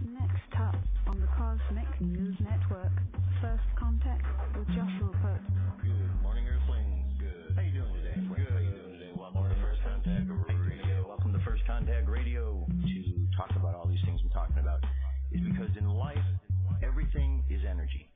Next up on the Cosmic News Network, First Contact with Joshua Pope. Good morning, Earthlings. Good. How you doing today? Good. How you doing today? Welcome to First Contact Radio. Welcome to First Contact Radio. To talk about all these things I'm talking about is because in life, everything is energy.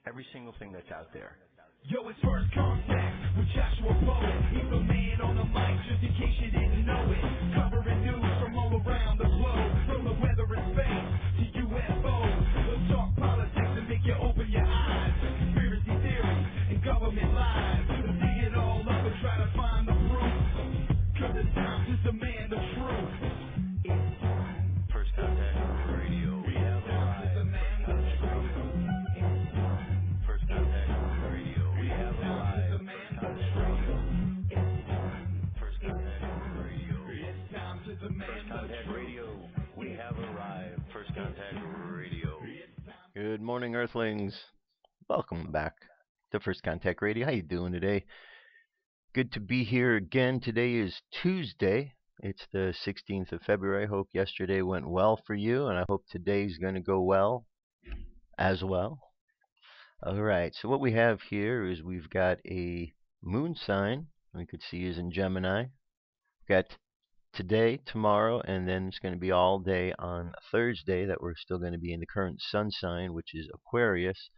Every single thing that's out there. Yo, it's First Contact with Joshua Pope. He's the man on the mic, just in case you didn't know it. Covering news from all around the globe, from the weather and space to UFOs. We'll talk politics and make you open your eyes. Conspiracy theories and government lies. We'll dig it all up and try to find the proof. Cause the times just demand the truth. It's time. First Contact Radio. We have arrived. First Contact Radio. We have arrived. First Contact Radio. It's time to demand First Contact Radio. We have arrived. First Contact Radio. Good morning, Earthlings. Welcome back to First Contact Radio. How you doing today? Good to be here again. Today is Tuesday. It's the 16th of February. I hope yesterday went well for you, and I hope today's going to go well as well. All right, so what we have here is we've got a moon sign. We could see is in Gemini. We've got today, tomorrow, and then it's going to be all day on Thursday that we're still going to be in the current sun sign, which is Aquarius.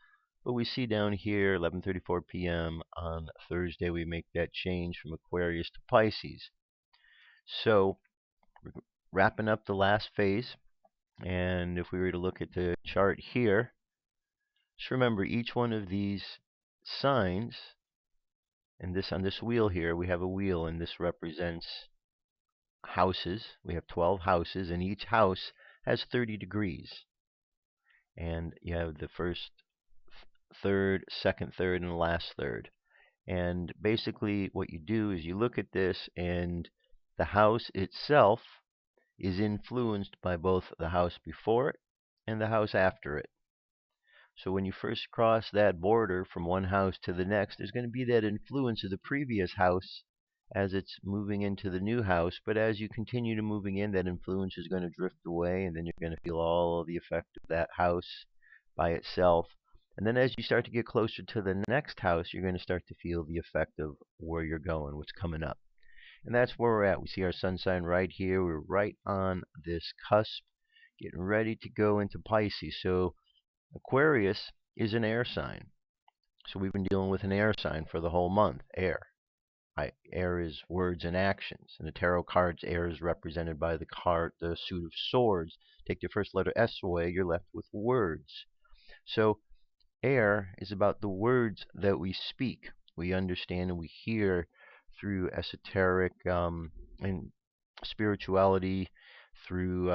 But we see down here 11:34 p.m. on Thursday we make that change from Aquarius to Pisces. So we're wrapping up the last phase, and if we were to look at the chart here, just remember each one of these signs, and this on this wheel here we have a wheel, and this represents houses. We have 12 houses, and each house has 30 degrees. And you have the first third, second third, and the last third. And basically what you do is you look at this, and the house itself is influenced by both the house before it and the house after it. So when you first cross that border from one house to the next, there's going to be that influence of the previous house as it's moving into the new house. But as you continue to moving in, that influence is going to drift away, and then you're going to feel all the effect of that house by itself. And then as you start to get closer to the next house, you're going to start to feel the effect of where you're going, what's coming up. And that's where we're at. We see our sun sign right here. We're right on this cusp, getting ready to go into Pisces. So Aquarius is an air sign. So we've been dealing with an air sign for the whole month, air. Air is words and actions. In the tarot cards, air is represented by the card, the suit of swords. Take the first letter S away, you're left with words. So air is about the words that we speak. We understand and we hear through esoteric and spirituality, through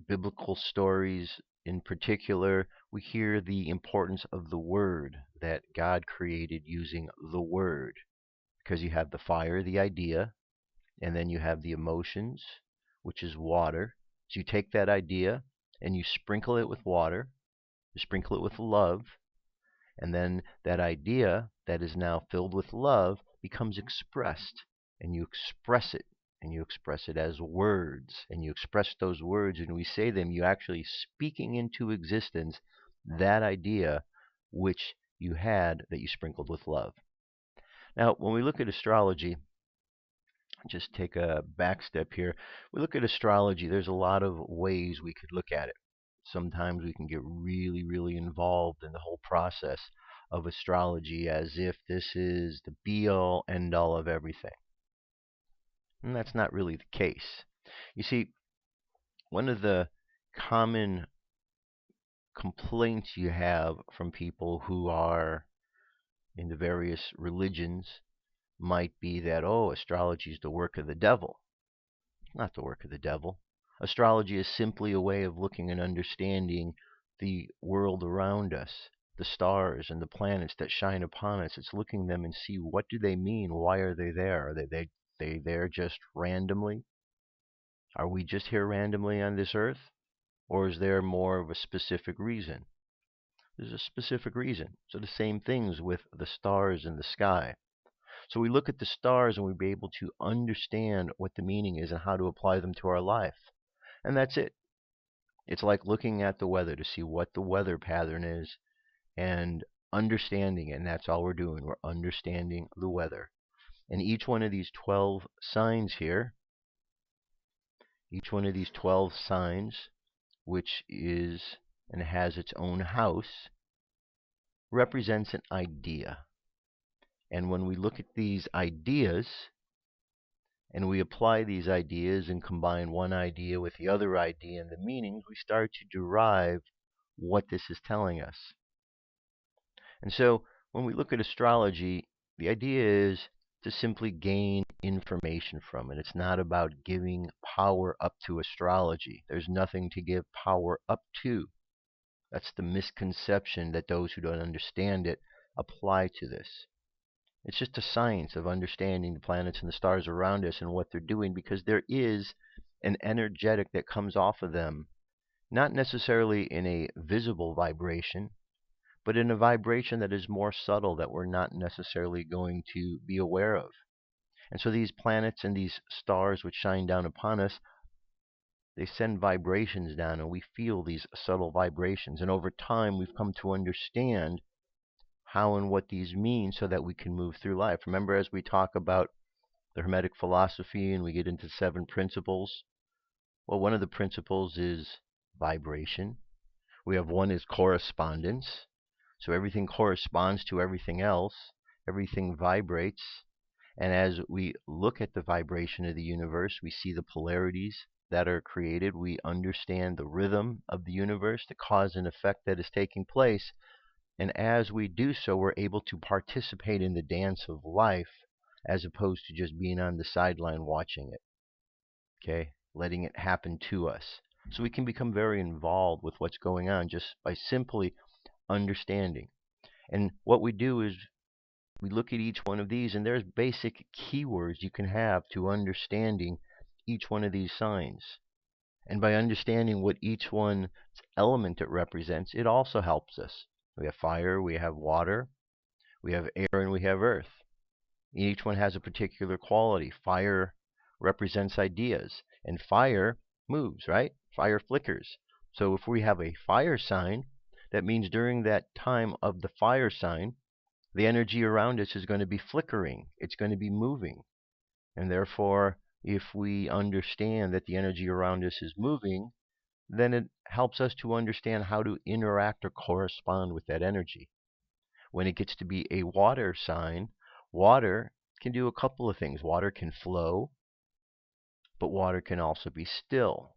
biblical stories in particular. We hear the importance of the word that God created using the word. Because you have the fire, the idea, and then you have the emotions, which is water. So you take that idea and you sprinkle it with water, you sprinkle it with love, and then that idea that is now filled with love becomes expressed, and you express it, and you express it as words, and you express those words, and we say them, you actually speaking into existence that idea which you had that you sprinkled with love. Now, when we look at astrology, just take a back step here. We look at astrology, there's a lot of ways we could look at it. Sometimes we can get really, really involved in the whole process of astrology as if this is the be-all, end-all of everything. And that's not really the case. You see, one of the common complaints you have from people who are in the various religions might be that, oh, astrology is the work of the devil. It's not the work of the devil. Astrology is simply a way of looking and understanding the world around us, the stars and the planets that shine upon us. It's looking at them and see what do they mean? Why are they there? Are they there just randomly? Are we just here randomly on this earth? Or is there more of a specific reason? There's a specific reason. So the same things with the stars in the sky. So we look at the stars and we'll be able to understand what the meaning is and how to apply them to our life. And that's it. It's like looking at the weather to see what the weather pattern is and understanding it. And that's all we're doing. We're understanding the weather. And each one of these 12 signs here, each one of these 12 signs, which is and has its own house, represents an idea. And when we look at these ideas and we apply these ideas and combine one idea with the other idea and the meanings, we start to derive what this is telling us. And so when we look at astrology, the idea is to simply gain information from it. It's not about giving power up to astrology. There's nothing to give power up to. That's the misconception that those who don't understand it apply to this. It's just a science of understanding the planets and the stars around us and what they're doing, because there is an energetic that comes off of them, not necessarily in a visible vibration, but in a vibration that is more subtle that we're not necessarily going to be aware of. And so these planets and these stars which shine down upon us, they send vibrations down, and we feel these subtle vibrations. And over time, we've come to understand how and what these mean so that we can move through life. Remember, as we talk about the Hermetic philosophy and we get into 7 principles, well, one of the principles is vibration. We have one is correspondence. So everything corresponds to everything else. Everything vibrates. And as we look at the vibration of the universe, we see the polarities that are created. We understand the rhythm of the universe, the cause and effect that is taking place. And as we do so, we're able to participate in the dance of life as opposed to just being on the sideline watching it. Okay? Letting it happen to us. So we can become very involved with what's going on just by simply understanding. And what we do is we look at each one of these, and there's basic keywords you can have to understanding each one of these signs. And by understanding what each one's element it represents, it also helps us. We have fire, we have water, we have air, and we have earth. Each one has a particular quality. Fire represents ideas, and fire moves, right? Fire flickers. So if we have a fire sign, that means during that time of the fire sign, the energy around us is going to be flickering. It's going to be moving. And therefore, if we understand that the energy around us is moving, then it helps us to understand how to interact or correspond with that energy. When it gets to be a water sign, water can do a couple of things. Water can flow, but water can also be still.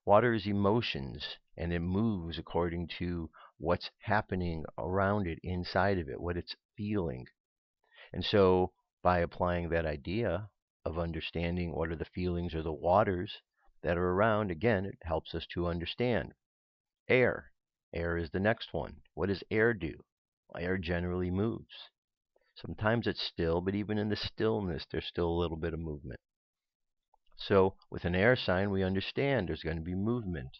Water is emotions, and it moves according to what's happening around it, inside of it, what it's feeling. And so by applying that idea of understanding what are the feelings or the waters that are around, again, it helps us to understand. Air. Air is the next one. What does air do? Well, air generally moves. Sometimes it's still, but even in the stillness, there's still a little bit of movement. So with an air sign, we understand there's going to be movement.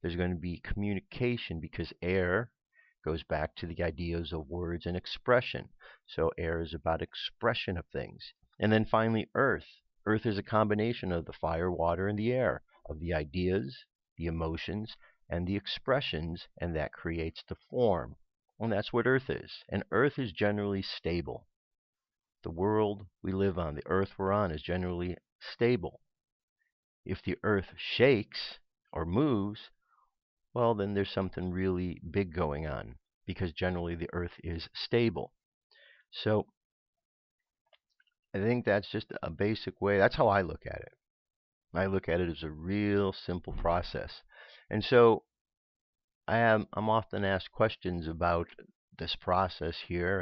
There's going to be communication, because air goes back to the ideas of words and expression. So air is about expression of things. And then finally, earth. Earth is a combination of the fire, water, and the air, of the ideas, the emotions, and the expressions, and that creates the form. And that's what earth is. And earth is generally stable. The world we live on, the earth we're on, is generally stable. If the earth shakes or moves, well, then there's something really big going on, because generally the earth is stable. So I think that's just a basic way. That's how I look at it. I look at it as a real simple process. And so I'm often asked questions about this process here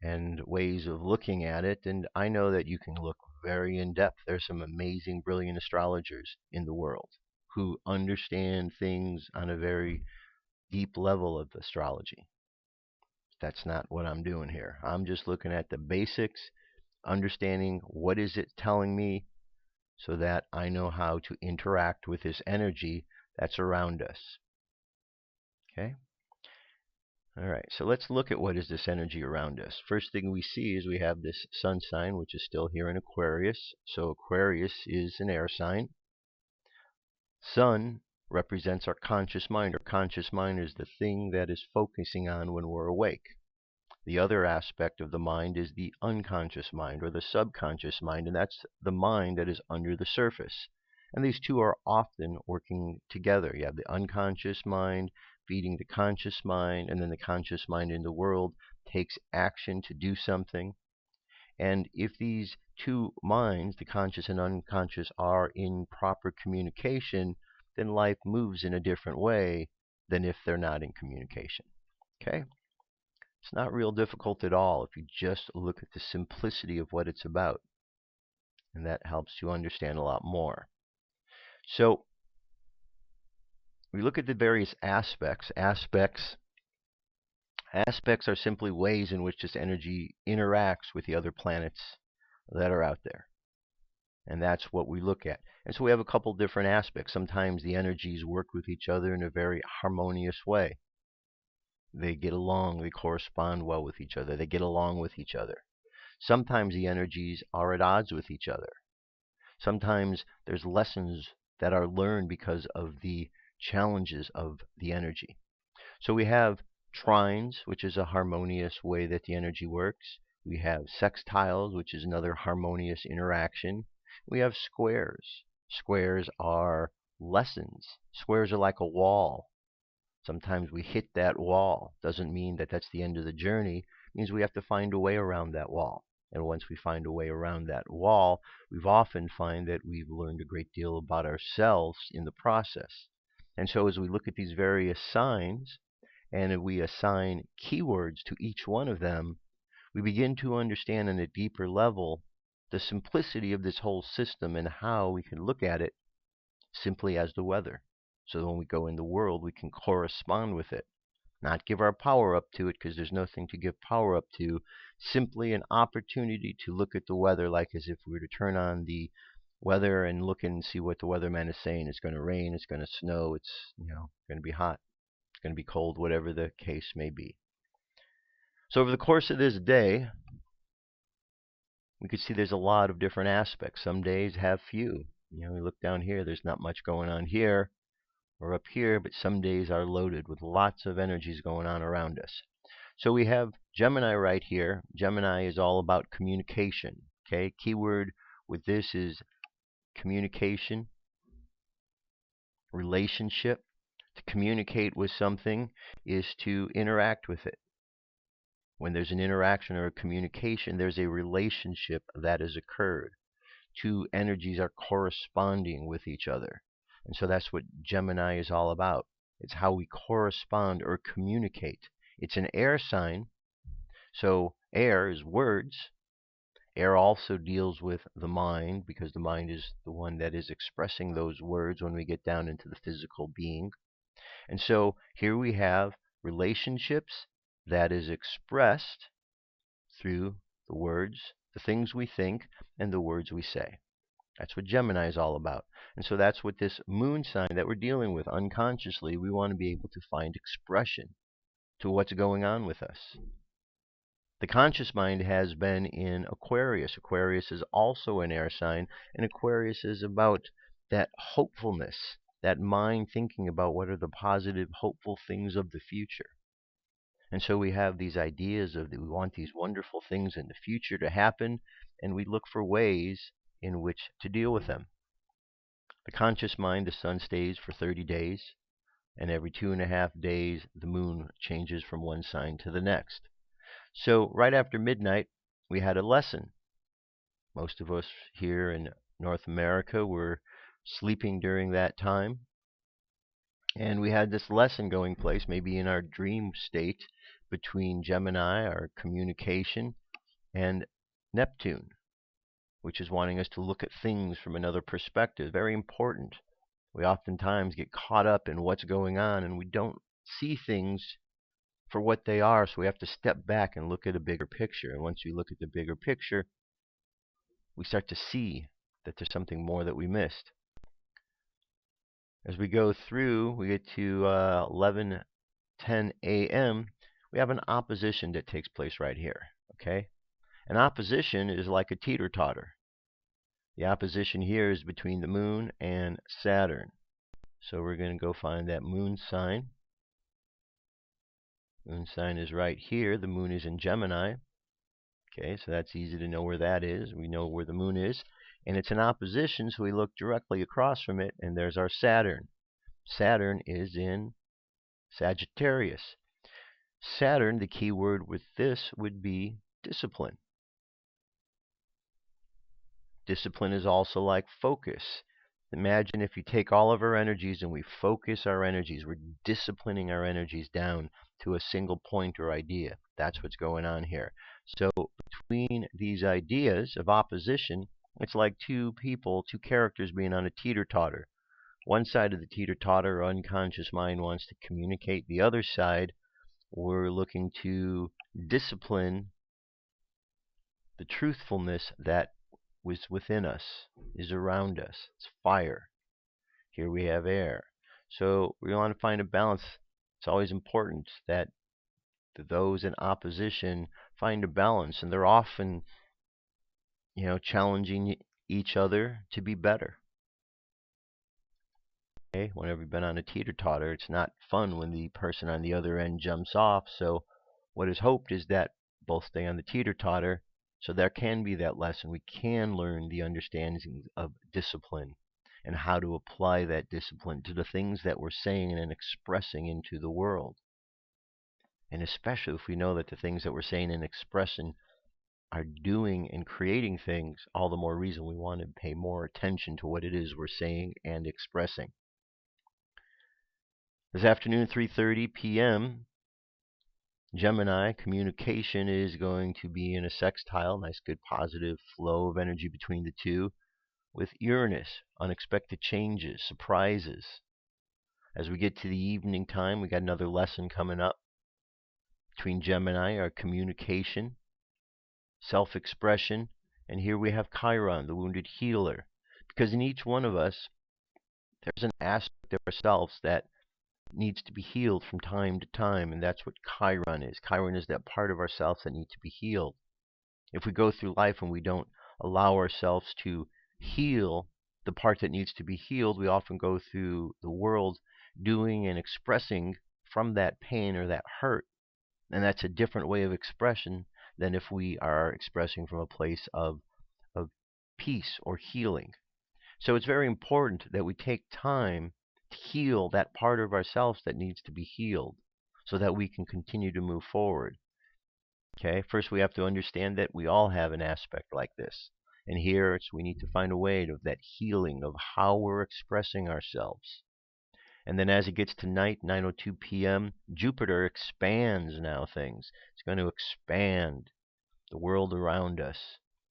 and ways of looking at it, and I know that you can look very in depth. There's some amazing, brilliant astrologers in the world who understand things on a very deep level of astrology. That's not what I'm doing here. I'm just looking at the basics, understanding what is it telling me, so that I know how to interact with this energy that's around us. Okay? All right, so let's look at what is this energy around us. First thing we see is we have this sun sign, which is still here in Aquarius. So Aquarius is an air sign. Sun represents our conscious mind. Our conscious mind is the thing that is focusing on when we're awake. The other aspect of the mind is the unconscious mind or the subconscious mind, and that's the mind that is under the surface. And these two are often working together. You have the unconscious mind feeding the conscious mind, and then the conscious mind in the world takes action to do something. And if these two minds, the conscious and unconscious, are in proper communication, then life moves in a different way than if they're not in communication. Okay? It's not real difficult at all if you just look at the simplicity of what it's about. And that helps you understand a lot more. So, we look at the various aspects. Aspects are simply ways in which this energy interacts with the other planets that are out there. And that's what we look at. And so we have a couple different aspects. Sometimes the energies work with each other in a very harmonious way. They get along, they correspond well with each other, they get along with each other. Sometimes the energies are at odds with each other. Sometimes there's lessons that are learned because of the challenges of the energy. So we have trines, which is a harmonious way that the energy works. We have sextiles, which is another harmonious interaction. We have squares. Squares are lessons. Squares are like a wall. Sometimes we hit that wall. Doesn't mean that that's the end of the journey. It means we have to find a way around that wall. And once we find a way around that wall, we've often find that we've learned a great deal about ourselves in the process. And so as we look at these various signs, and we assign keywords to each one of them, we begin to understand on a deeper level the simplicity of this whole system and how we can look at it simply as the weather. So that when we go in the world, we can correspond with it. Not give our power up to it, because there's nothing to give power up to. Simply an opportunity to look at the weather like as if we were to turn on the weather and look and see what the weatherman is saying. It's going to rain, it's going to snow, it's going to be hot, it's going to be cold, whatever the case may be. So over the course of this day, we could see there's a lot of different aspects. Some days have few. We look down here, there's not much going on here or up here, but some days are loaded with lots of energies going on around us. So we have Gemini right here. Gemini is all about communication. Okay, keyword with this is communication, relationship. To communicate with something is to interact with it. When there's an interaction or a communication, there's a relationship that has occurred. Two energies are corresponding with each other. And so that's what Gemini is all about. It's how we correspond or communicate. It's an air sign. So air is words. Air also deals with the mind, because the mind is the one that is expressing those words when we get down into the physical being. And so here we have relationships that is expressed through the words, the things we think, and the words we say. That's what Gemini is all about. And so that's what this moon sign that we're dealing with unconsciously, we want to be able to find expression to what's going on with us. The conscious mind has been in Aquarius. Aquarius is also an air sign, and Aquarius is about that hopefulness, that mind thinking about what are the positive, hopeful things of the future. And so we have these ideas of that we want these wonderful things in the future to happen, and we look for ways in which to deal with them. The conscious mind, the sun stays for 30 days, and every 2.5 days the moon changes from one sign to the next. So right after midnight, we had a lesson. Most of us here in North America were sleeping during that time, and we had this lesson going place, maybe in our dream state, between Gemini, our communication, and Neptune, which is wanting us to look at things from another perspective. Very important. We oftentimes get caught up in what's going on, and we don't see things for what they are, so we have to step back and look at a bigger picture. And once we look at the bigger picture, we start to see that there's something more that we missed. As we go through, we get to 11:10 a.m., we have an opposition that takes place right here. Okay? An opposition is like a teeter-totter. The opposition here is between the moon and Saturn. So we're going to go find that moon sign. Moon sign is right here. The moon is in Gemini. Okay, so that's easy to know where that is. We know where the moon is. And it's in opposition, so we look directly across from it, and there's our Saturn. Saturn is in Sagittarius. Saturn, the key word with this would be discipline. Discipline is also like focus. Imagine if you take all of our energies and we focus our energies. We're disciplining our energies down to a single point or idea. That's what's going on here. So between these ideas of opposition, it's like two people, two characters being on a teeter-totter. One side of the teeter-totter, unconscious mind, wants to communicate. The other side, we're looking to discipline the truthfulness that was within us, is around us. It's fire. Here we have air. So we want to find a balance. It's always important that those in opposition find a balance, and they're often, challenging each other to be better. Okay? Whenever you've been on a teeter-totter, it's not fun when the person on the other end jumps off. So what is hoped is that both stay on the teeter-totter, so there can be that lesson. We can learn the understanding of discipline and how to apply that discipline to the things that we're saying and expressing into the world. And especially if we know that the things that we're saying and expressing are doing and creating things, all the more reason we want to pay more attention to what it is we're saying and expressing. This afternoon, 3:30 p.m., Gemini, communication is going to be in a sextile, nice, good, positive flow of energy between the two, with Uranus, unexpected changes, surprises. As we get to the evening time, we got another lesson coming up between Gemini, our communication, self-expression, and here we have Chiron, the wounded healer. Because in each one of us, there's an aspect of ourselves that needs to be healed from time to time, and that's what Chiron is. Chiron is that part of ourselves that needs to be healed. If we go through life and we don't allow ourselves to heal the part that needs to be healed, we often go through the world doing and expressing from that pain or that hurt. And that's a different way of expression than if we are expressing from a place of peace or healing. So it's very important that we take time to heal that part of ourselves that needs to be healed so that we can continue to move forward. Okay, first we have to understand that we all have an aspect like this. And here we need to find a way of that healing of how we're expressing ourselves. And then as it gets to night, 9:02 p.m., Jupiter expands now things. It's going to expand the world around us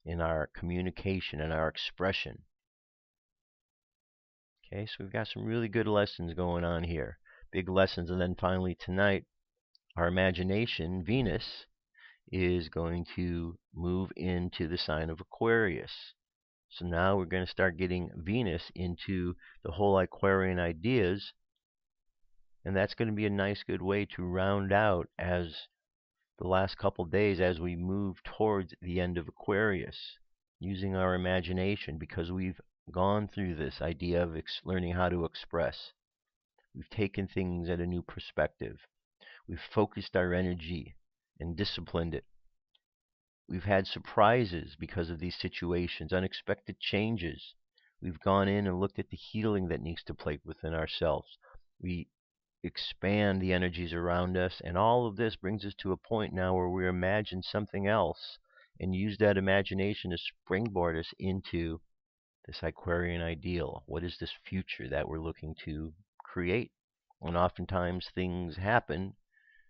in our communication and our expression. Okay, so we've got some really good lessons going on here. Big lessons. And then finally tonight, our imagination, Venus, is going to move into the sign of Aquarius. So now we're going to start getting Venus into the whole Aquarian ideas. And that's going to be a nice, good way to round out as the last couple days as we move towards the end of Aquarius, using our imagination, because we've gone through this idea of learning how to express. We've taken things at a new perspective. We've focused our energy and disciplined it. We've had surprises because of these situations, unexpected changes. We've gone in and looked at the healing that needs to play within ourselves. We expand the energies around us, and all of this brings us to a point now where we imagine something else and use that imagination to springboard us into this Aquarian ideal. What is this future that we're looking to create? And oftentimes things happen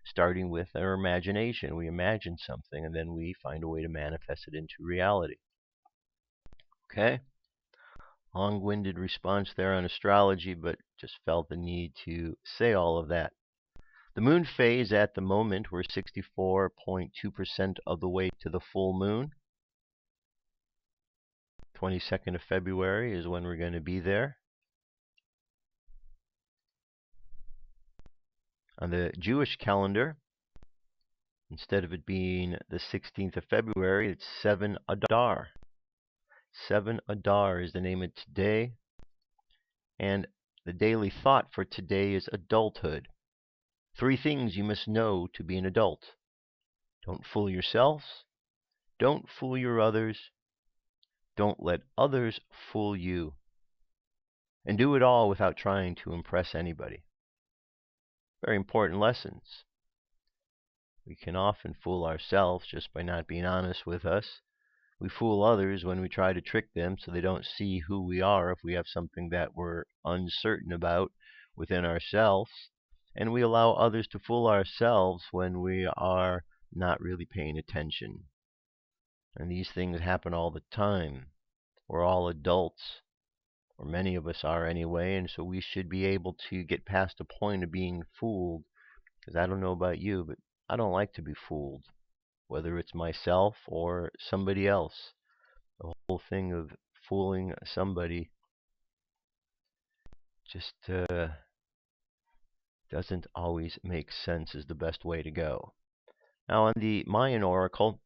starting with our imagination. We imagine something and then we find a way to manifest it into reality. Okay? Long-winded response there on astrology, but just felt the need to say all of that. The moon phase at the moment, we're 64.2% of the way to the full moon. 22nd of February is when we're going to be there. On the Jewish calendar, instead of it being the 16th of February, it's 7 Adar. 7 Adar is the name of today. And The daily thought for today is adulthood. 3 things you must know to be an adult. Don't fool yourselves. Don't fool your others. Don't let others fool you. And do it all without trying to impress anybody. Very important lessons. We can often fool ourselves just by not being honest with us. We fool others when we try to trick them so they don't see who we are if we have something that we're uncertain about within ourselves. And we allow others to fool ourselves when we are not really paying attention. And these things happen all the time. We're all adults, or many of us are anyway, and so we should be able to get past the point of being fooled. Because I don't know about you, but I don't like to be fooled, whether it's myself or somebody else. The whole thing of fooling somebody just doesn't always make sense is the best way to go. Now, on the Mayan oracle,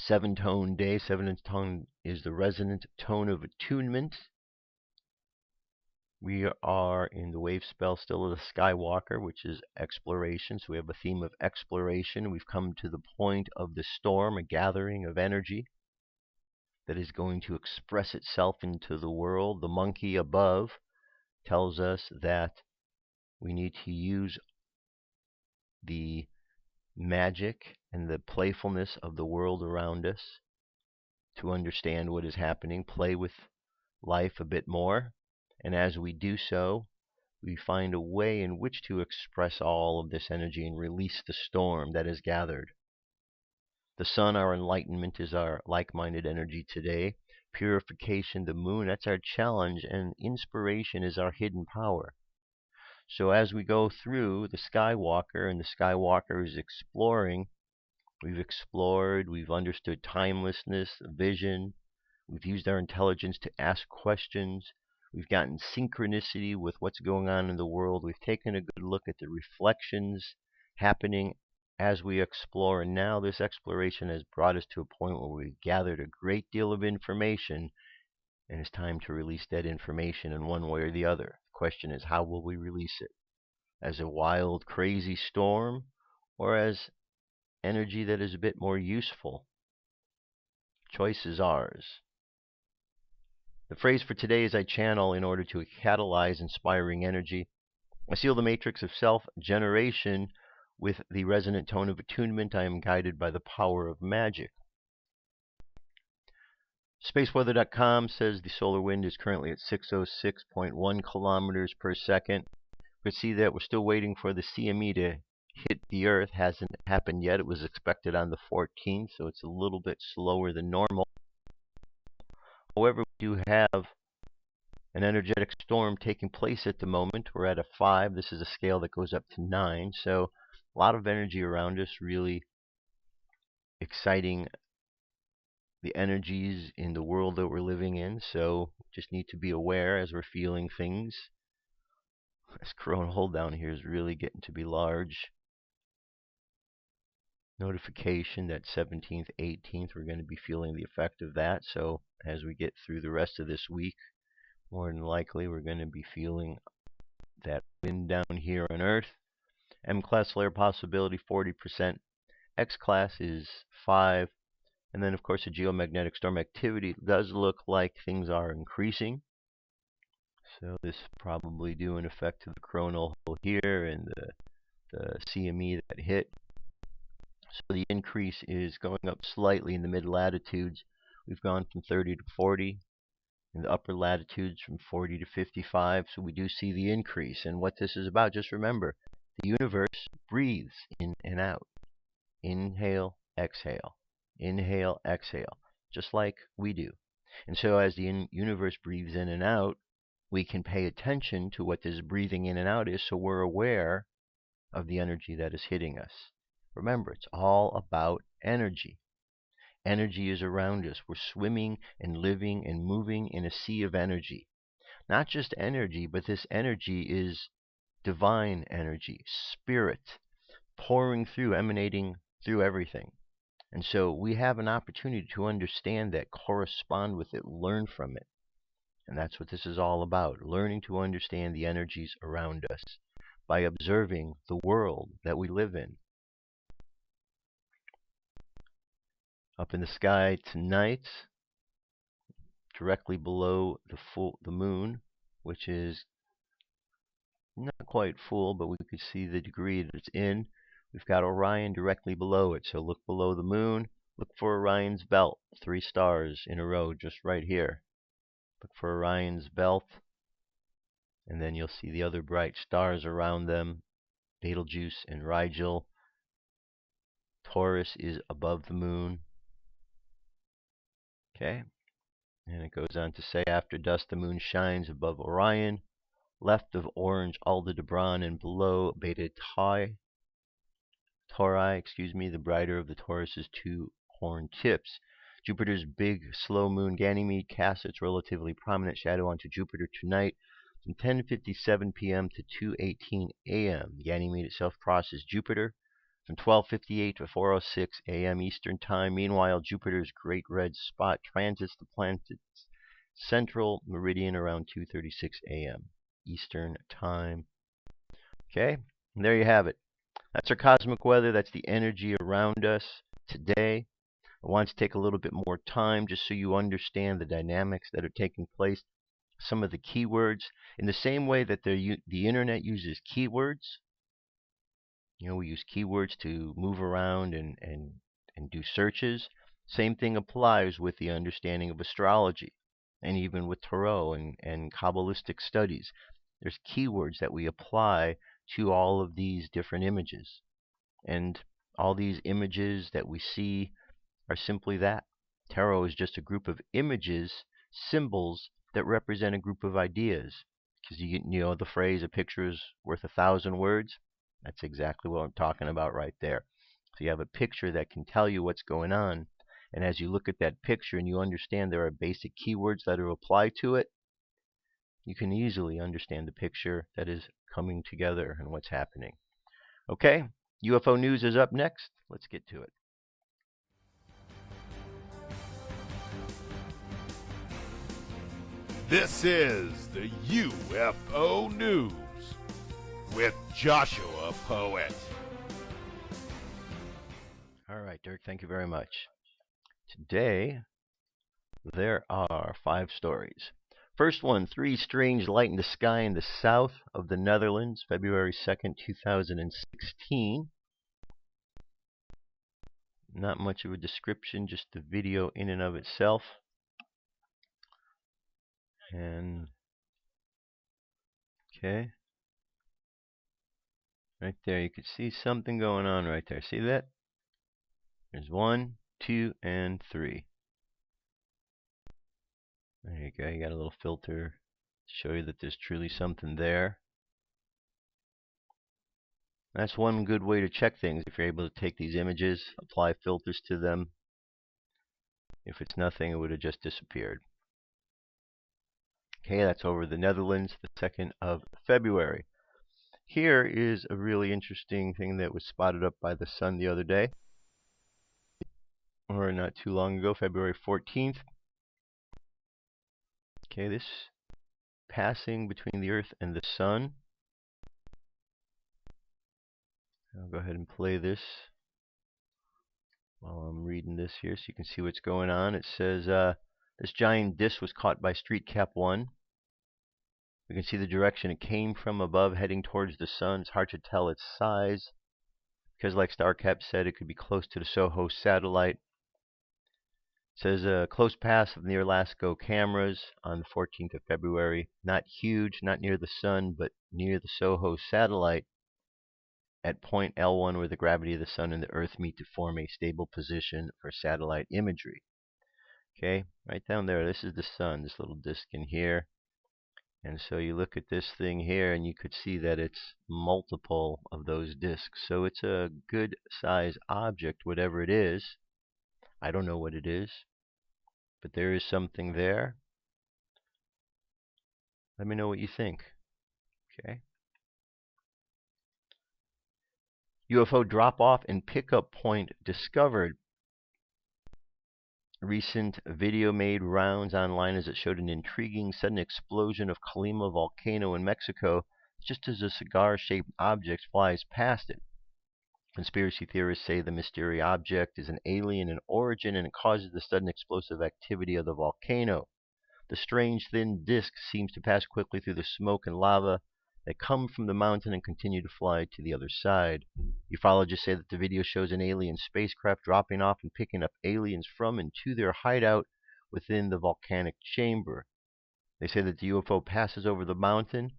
7-tone day, 7th tone is the resonant tone of attunement. We are in the wave spell still of the Skywalker, which is exploration. So we have a theme of exploration. We've come to the point of the storm, a gathering of energy that is going to express itself into the world. The monkey above tells us that we need to use the magic and the playfulness of the world around us to understand what is happening, play with life a bit more. And as we do so, we find a way in which to express all of this energy and release the storm that is gathered. The sun, our enlightenment, is our like-minded energy today. Purification, the moon, that's our challenge. And inspiration is our hidden power. So as we go through the Skywalker, and the Skywalker is exploring, we've explored, we've understood timelessness, vision. We've used our intelligence to ask questions. We've gotten synchronicity with what's going on in the world. We've taken a good look at the reflections happening as we explore. And now this exploration has brought us to a point where we've gathered a great deal of information. And it's time to release that information in one way or the other. The question is, how will we release it? As a wild, crazy storm, or as energy that is a bit more useful? Choice is ours. The phrase for today is I channel in order to catalyze inspiring energy. I seal the matrix of self-generation with the resonant tone of attunement. I am guided by the power of magic. Spaceweather.com says the solar wind is currently at 606.1 kilometers per second. We see that we're still waiting for the CME to hit the Earth. Hasn't happened yet. It was expected on the 14th, so it's a little bit slower than normal. However, we do have an energetic storm taking place at the moment. We're at a 5. This is a scale that goes up to 9. So a lot of energy around us, really exciting the energies in the world that we're living in. So just need to be aware as we're feeling things. This corona hold down here is really getting to be large. Notification that 17th, 18th, we're going to be feeling the effect of that. So as we get through the rest of this week, more than likely we're going to be feeling that wind down here on Earth. M-class flare possibility 40%. X-class is 5. And then, of course, the geomagnetic storm activity does look like things are increasing. So this probably due in effect to the coronal hole here and the CME that hit. So the increase is going up slightly in the mid-latitudes. We've gone from 30 to 40. In the upper latitudes from 40 to 55. So we do see the increase. And what this is about, just remember, the universe breathes in and out. Inhale, exhale. Inhale, exhale. Just like we do. And so as the universe breathes in and out, we can pay attention to what this breathing in and out is, so we're aware of the energy that is hitting us. Remember, it's all about energy. Energy is around us. We're swimming and living and moving in a sea of energy. Not just energy, but this energy is divine energy, spirit, pouring through, emanating through everything. And so we have an opportunity to understand that, correspond with it, learn from it. And that's what this is all about, learning to understand the energies around us by observing the world that we live in. Up in the sky tonight, directly below the moon, which is not quite full, but we can see the degree that it's in. We've got Orion directly below it, so look below the moon. Look for Orion's belt, 3 stars in a row just right here. Look for Orion's belt, and then you'll see the other bright stars around them, Betelgeuse and Rigel. Taurus is above the moon. Okay, and it goes on to say, after dusk the moon shines above Orion, left of orange Aldebaran, and below Beta Tauri, the brighter of the Taurus's 2 horn tips. Jupiter's big, slow moon Ganymede casts its relatively prominent shadow onto Jupiter tonight from 10:57 p.m. to 2:18 a.m. Ganymede itself crosses Jupiter from 12:58 to 4:06 a.m. Eastern Time. Meanwhile, Jupiter's great red spot transits the planet's central meridian around 2:36 a.m. Eastern Time. Okay, and there you have it. That's our cosmic weather. That's the energy around us today. I want to take a little bit more time just so you understand the dynamics that are taking place, some of the keywords. In the same way that the internet uses keywords, we use keywords to move around and do searches. Same thing applies with the understanding of astrology and even with tarot and Kabbalistic studies. There's keywords that we apply to all of these different images. And all these images that we see are simply that. Tarot is just a group of images, symbols that represent a group of ideas. Because you know the phrase, a picture is worth 1,000 words? That's exactly what I'm talking about right there. So you have a picture that can tell you what's going on. And as you look at that picture and you understand there are basic keywords that are applied to it, you can easily understand the picture that is coming together and what's happening. Okay, UFO news is up next. Let's get to it. This is the UFO News with Joshua Poet. All right, Dirk, thank you very much. Today, there are 5 stories. First one, 3 strange light in the sky in the south of the Netherlands, February 2nd, 2016. Not much of a description, just the video in and of itself. And, okay. Right there, you can see something going on right there. See that? There's 1, 2, and 3. There you go. You got a little filter to show you that there's truly something there. That's one good way to check things. If you're able to take these images, apply filters to them. If it's nothing, it would have just disappeared. Okay, that's over the Netherlands, the 2nd of February. Here is a really interesting thing that was spotted up by the sun the other day, or not too long ago, February 14th. Okay, this passing between the Earth and the sun. I'll go ahead and play this while I'm reading this here so you can see what's going on. It says, this giant disk was caught by Street Cap 1. We can see the direction it came from above, heading towards the sun. It's hard to tell its size because, like StarCap said, it could be close to the Soho satellite. It says a close pass of near LASCO cameras on the 14th of February. Not huge, not near the sun, but near the Soho satellite at point L1 where the gravity of the sun and the Earth meet to form a stable position for satellite imagery. Okay, right down there, this is the sun, this little disk in here. And so you look at this thing here and you could see that it's multiple of those disks. So it's a good size object, whatever it is. I don't know what it is, but there is something there. Let me know what you think. Okay. UFO drop-off and pickup point discovered. recent video made rounds online as it showed an intriguing sudden explosion of Colima volcano in Mexico just as a cigar-shaped object flies past it. Conspiracy theorists say the mysterious object is an alien in origin and it causes the sudden explosive activity of the volcano. The strange thin disk seems to pass quickly through the smoke and lava that come from the mountain and continue to fly to the other side. Ufologists say that the video shows an alien spacecraft dropping off and picking up aliens from and to their hideout within the volcanic chamber. They say that the UFO passes over the mountain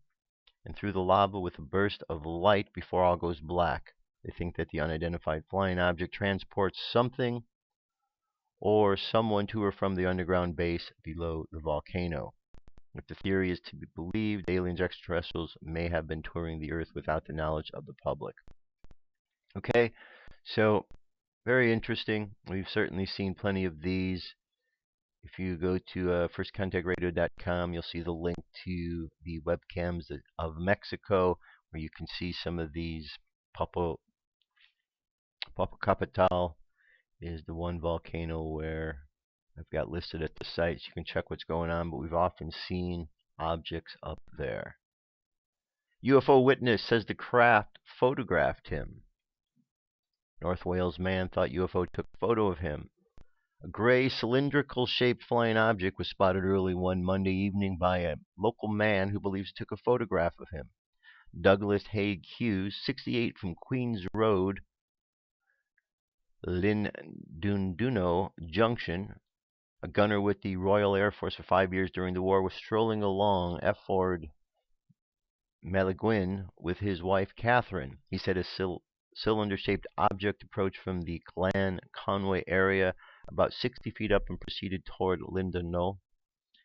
and through the lava with a burst of light before all goes black. They think that the unidentified flying object transports something or someone to or from the underground base below the volcano. If the theory is to be believed, aliens or extraterrestrials may have been touring the Earth without the knowledge of the public. Okay, so very interesting. We've certainly seen plenty of these. If you go to firstcontactradio.com, you'll see the link to the webcams of Mexico, where you can see some of these. Popocatépetl is the one volcano where I've got listed at the site, so you can check what's going on, but we've often seen objects up there. UFO witness says the craft photographed him. North Wales man thought UFO took a photo of him. A gray cylindrical-shaped flying object was spotted early one Monday evening by a local man who believes took a photograph of him. Douglas Haig Hughes, 68, from Queens Road, Lindunduno Junction, a gunner with the Royal Air Force for 5 years during the war, was strolling along Efford Meliguin with his wife Catherine. He said a cylinder-shaped object approached from the Glen Conway area about 60 feet up and proceeded toward Lindunduno.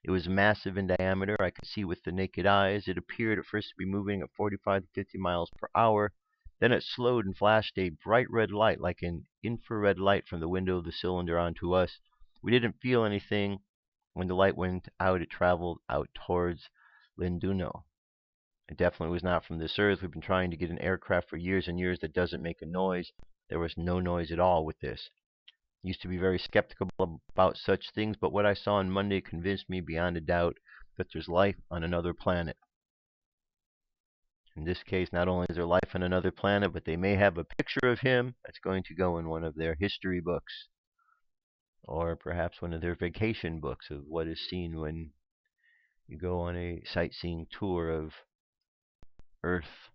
It was massive in diameter. I could see with the naked eyes. It appeared at first to be moving at 45 to 50 miles per hour. Then it slowed and flashed a bright red light, like an infrared light, from the window of the cylinder onto us. We didn't feel anything. When the light went out, it traveled out towards Lindunduno. It definitely was not from this Earth. We've been trying to get an aircraft for years and years that doesn't make a noise. There was no noise at all with this. Used to be very skeptical about such things, but what I saw on Monday convinced me beyond a doubt that there's life on another planet. In this case, not only is there life on another planet, but they may have a picture of him that's going to go in one of their history books, or perhaps one of their vacation books of what is seen when you go on a sightseeing tour of Earth.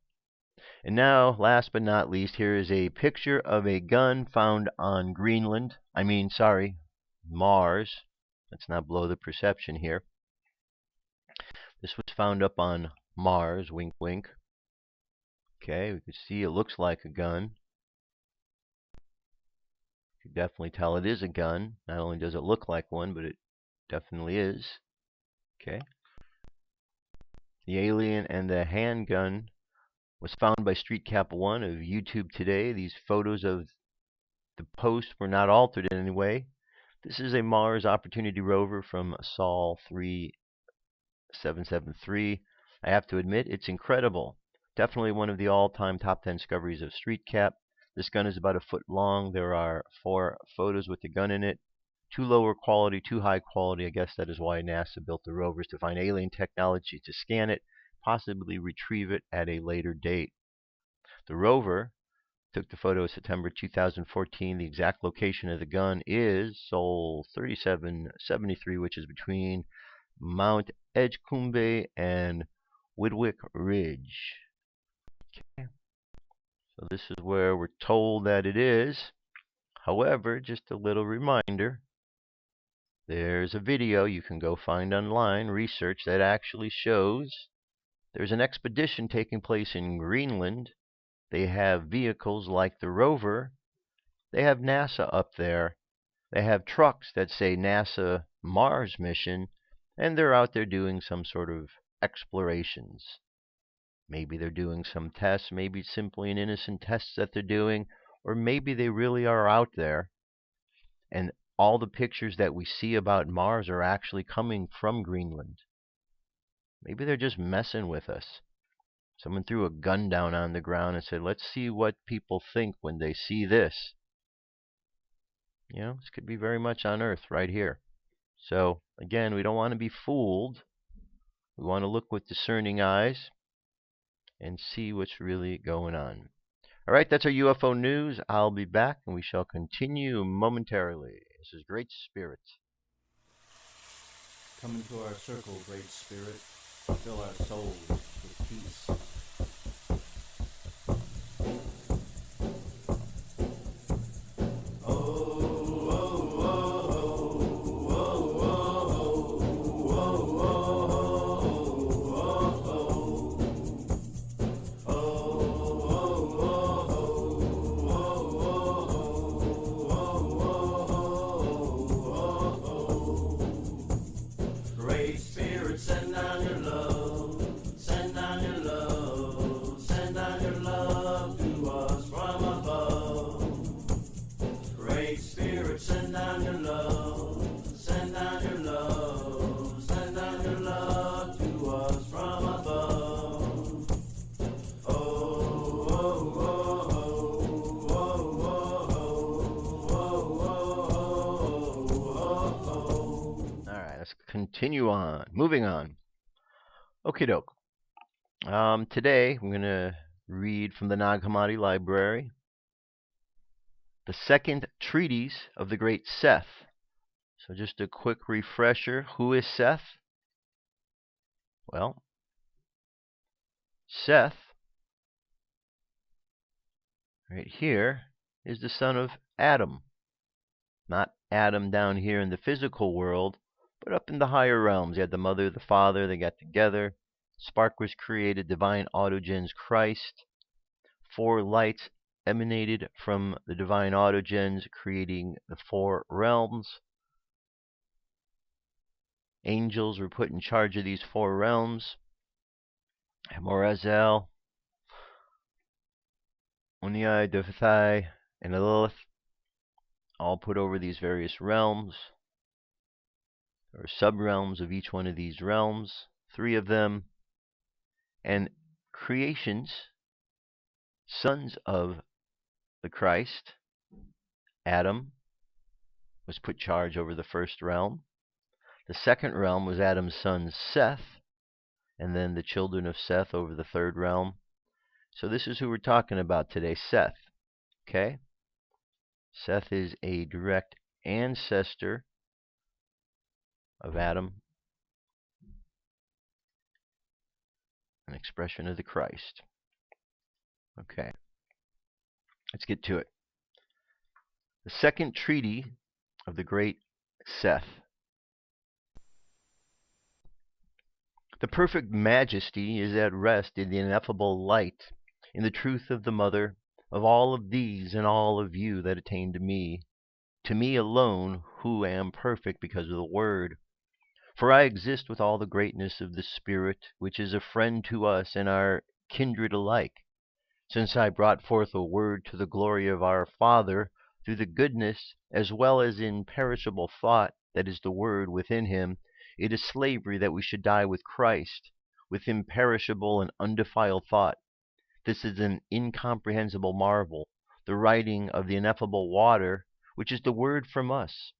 And now, last but not least, here is a picture of a gun found on Mars. Let's not blow the perception here. This was found up on Mars, wink wink. Okay, we can see it looks like a gun. You can definitely tell it is a gun. Not only does it look like one, but it definitely is. Okay. The alien and the handgun was found by StreetCap1 of YouTube today. These photos of the post were not altered in any way. This is a Mars Opportunity rover from Sol 3773. I have to admit, it's incredible. Definitely one of the all-time top 10 discoveries of StreetCap. This gun is about a foot long. There are 4 photos with the gun in it. 2 lower quality, 2 high quality. I guess that is why NASA built the rovers, to find alien technology to scan it, possibly retrieve it at a later date. The rover took the photo September 2014. The exact location of the gun is Sol 3773, which is between Mount Edgecumbe and Widwick Ridge. Okay. So this is where we're told that it is. However, just a little reminder, there's a video you can go find online, research, that actually shows there's an expedition taking place in Greenland. They have vehicles like the rover. They have NASA up there. They have trucks that say NASA Mars mission, and they're out there doing some sort of explorations. Maybe they're doing some tests. Maybe it's simply an innocent test that they're doing, or maybe they really are out there, and all the pictures that we see about Mars are actually coming from Greenland. Maybe they're just messing with us. Someone threw a gun down on the ground and said, let's see what people think when they see this. This could be very much on Earth right here. So, again, we don't want to be fooled. We want to look with discerning eyes and see what's really going on. All right, that's our UFO news. I'll be back, and we shall continue momentarily. This is Great Spirit. Come into our circle, Great Spirit. Fill our souls with peace. Continue on. Moving on. Okie doke. Today, I'm going to read from the Nag Hammadi Library the second treatise of the great Seth. So just a quick refresher. Who is Seth? Well, Seth, right here, is the son of Adam. Not Adam down here in the physical world, but up in the higher realms. You had the mother, the father, they got together. Spark was created, divine autogens Christ. 4 lights emanated from the divine autogens, creating the 4 realms. Angels were put in charge of these 4 realms. Morazel, Uniai, Devathai, and Lilith, all put over these various realms. There are sub-realms of each one of these realms, 3 of them, and creations, sons of the Christ. Adam was put charge over the first realm. The second realm was Adam's son Seth, and then the children of Seth over the third realm. So this is who we're talking about today, Seth. Okay? Seth is a direct ancestor of Adam, an expression of the Christ. Okay, let's get to it. The second treaty of the great Seth. The perfect majesty is at rest in the ineffable light, in the truth of the mother, of all of these and all of you that attain to me alone, who am perfect because of the Word. For I exist with all the greatness of the Spirit, which is a friend to us and our kindred alike. Since I brought forth a word to the glory of our Father, through the goodness as well as imperishable thought that is the Word within him, it is slavery that we should die with Christ, with imperishable and undefiled thought. This is an incomprehensible marvel, the writing of the ineffable water, which is the Word from us.